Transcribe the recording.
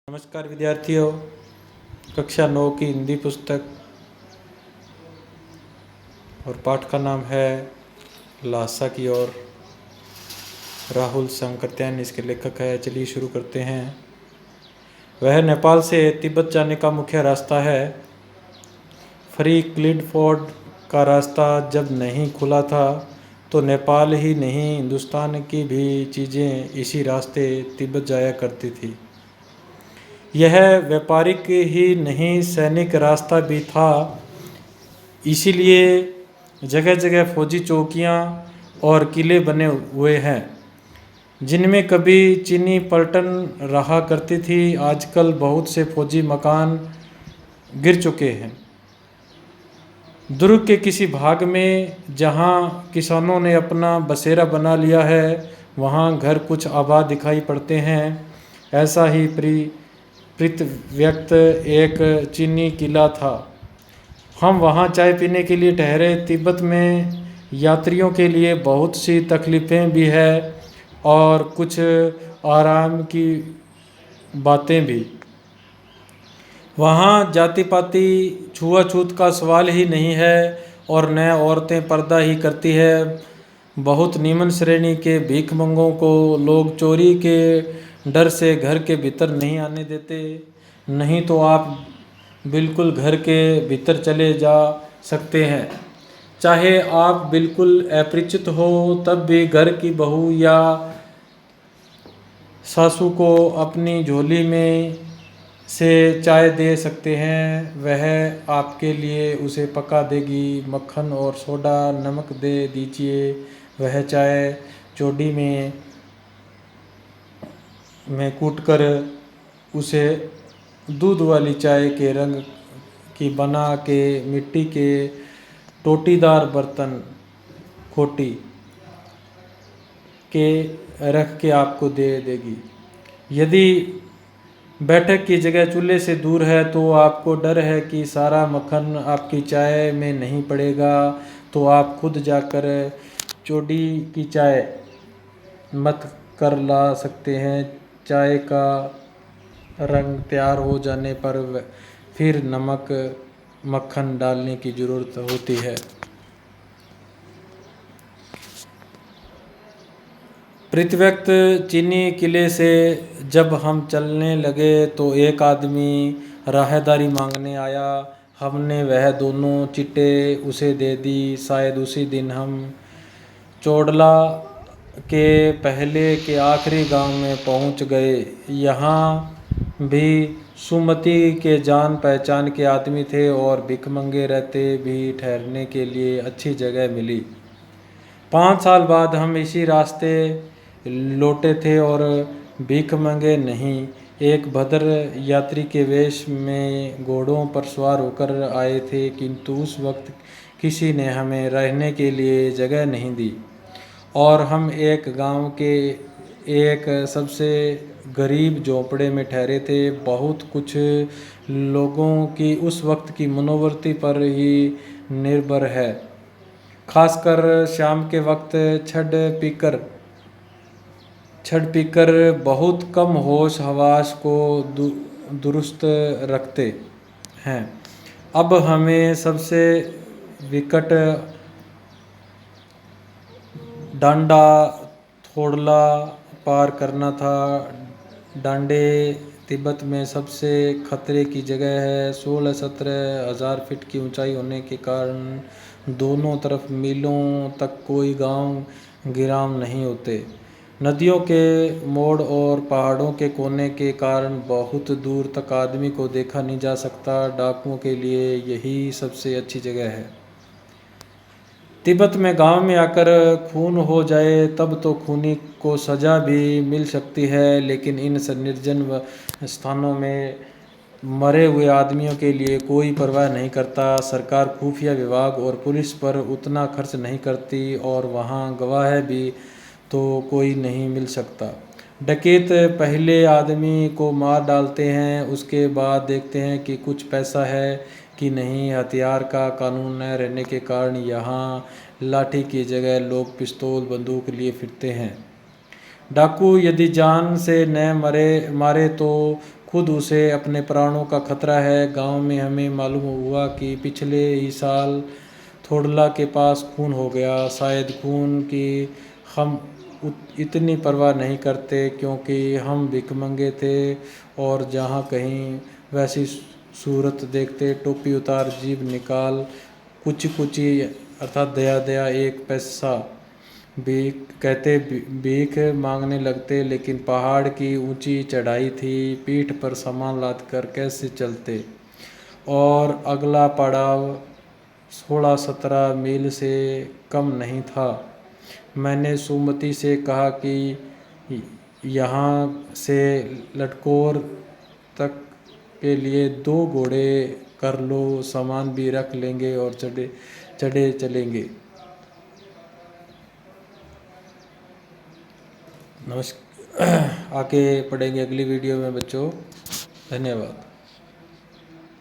नमस्कार विद्यार्थियों, कक्षा 9 की हिंदी पुस्तक और पाठ का नाम है लासा की ओर। राहुल शंकरत्यान इसके लेखक है। चलिए शुरू करते हैं। वह नेपाल से तिब्बत जाने का मुख्य रास्ता है। फ्री क्लिडफोर्ड का रास्ता जब नहीं खुला था तो नेपाल ही नहीं हिंदुस्तान की भी चीज़ें इसी रास्ते तिब्बत जाया करती थी। यह व्यापारिक ही नहीं सैनिक रास्ता भी था। इसीलिए जगह जगह फौजी चौकियां और किले बने हुए हैं जिनमें कभी चीनी पलटन रहा करती थी। आजकल बहुत से फौजी मकान गिर चुके हैं। दुर्ग के किसी भाग में जहां किसानों ने अपना बसेरा बना लिया है वहां घर कुछ आबाद दिखाई पड़ते हैं। ऐसा ही व्यक्त एक चीनी किला था। हम वहाँ चाय पीने के लिए ठहरे। तिब्बत में यात्रियों के लिए बहुत सी तकलीफ़ें भी है और कुछ आराम की बातें भी। वहाँ जाति पाति छुआछूत का सवाल ही नहीं है और न औरतें पर्दा ही करती है। बहुत निम्न श्रेणी के भीखमंगों को लोग चोरी के डर से घर के भीतर नहीं आने देते। नहीं तो आप बिल्कुल घर के भीतर चले जा सकते हैं। चाहे आप बिल्कुल अपरिचित हो तब भी घर की बहू या सासू को अपनी झोली में से चाय दे सकते हैं। वह आपके लिए उसे पका देगी। मक्खन और सोडा नमक दे दीजिए। वह चाय चोटी में कूटकर उसे दूध वाली चाय के रंग की बना के मिट्टी के टोटीदार बर्तन खोटी के रख के आपको दे देगी। यदि बैठक की जगह चूल्हे से दूर है तो आपको डर है कि सारा मक्खन आपकी चाय में नहीं पड़ेगा तो आप खुद जाकर चोटी की चाय मत कर ला सकते हैं। चाय का रंग तैयार हो जाने पर फिर नमक मक्खन डालने की ज़रूरत होती है। प्रतिव्यक्त चीनी किले से जब हम चलने लगे तो एक आदमी राहदारी मांगने आया। हमने वह दोनों चिट्टे उसे दे दी। शायद उसी दिन हम चोडला के पहले के आखिरी गांव में पहुंच गए। यहाँ भी सुमति के जान पहचान के आदमी थे और भिखमंगे रहते भी ठहरने के लिए अच्छी जगह मिली। 5 साल बाद हम इसी रास्ते लौटे थे और भीख मांगे नहीं, एक भद्र यात्री के वेश में घोड़ों पर सवार होकर आए थे। किंतु उस वक्त किसी ने हमें रहने के लिए जगह नहीं दी और हम एक गांव के एक सबसे गरीब झोंपड़े में ठहरे थे। बहुत कुछ लोगों की उस वक्त की मनोवृत्ति पर ही निर्भर है, खासकर शाम के वक्त छड़ पीकर बहुत कम होश हवास को दुरुस्त रखते हैं। अब हमें सबसे विकट डांडा थोड़ला पार करना था। डांडे तिब्बत में सबसे खतरे की जगह है। 16-17 हज़ार फीट की ऊंचाई होने के कारण दोनों तरफ मीलों तक कोई गांव गिराम नहीं होते। नदियों के मोड़ और पहाड़ों के कोने के कारण बहुत दूर तक आदमी को देखा नहीं जा सकता। डाकुओं के लिए यही सबसे अच्छी जगह है। तिब्बत में गांव में आकर खून हो जाए तब तो खूनी को सज़ा भी मिल सकती है, लेकिन इन निर्जन स्थानों में मरे हुए आदमियों के लिए कोई परवाह नहीं करता। सरकार खुफिया विभाग और पुलिस पर उतना खर्च नहीं करती और वहाँ गवाह भी तो कोई नहीं मिल सकता। डकैत पहले आदमी को मार डालते हैं, उसके बाद देखते हैं कि कुछ पैसा है कि नहीं। हथियार का कानून न रहने के कारण यहाँ लाठी की जगह लोग पिस्तौल बंदूक लिए फिरते हैं। डाकू यदि जान से न मारे तो खुद उसे अपने प्राणों का खतरा है। गांव में हमें मालूम हुआ कि पिछले ही साल थोड़ला के पास खून हो गया। शायद खून की हम इतनी परवाह नहीं करते क्योंकि हम भिखमंगे थे और जहाँ कहीं वैसी सूरत देखते टोपी उतार जीभ निकाल कुची कुची अर्थात दया दया एक पैसा भीख कहते भीख मांगने लगते। लेकिन पहाड़ की ऊंची चढ़ाई थी, पीठ पर सामान लाद कर कैसे चलते। और अगला पड़ाव 16-17 मील से कम नहीं था। मैंने सुमति से कहा कि यहाँ से लटकोर तक के लिए 2 घोड़े कर लो, सामान भी रख लेंगे और चढ़े चढ़े चलेंगे। नमस्कार। आगे पढ़ेंगे अगली वीडियो में बच्चों। धन्यवाद।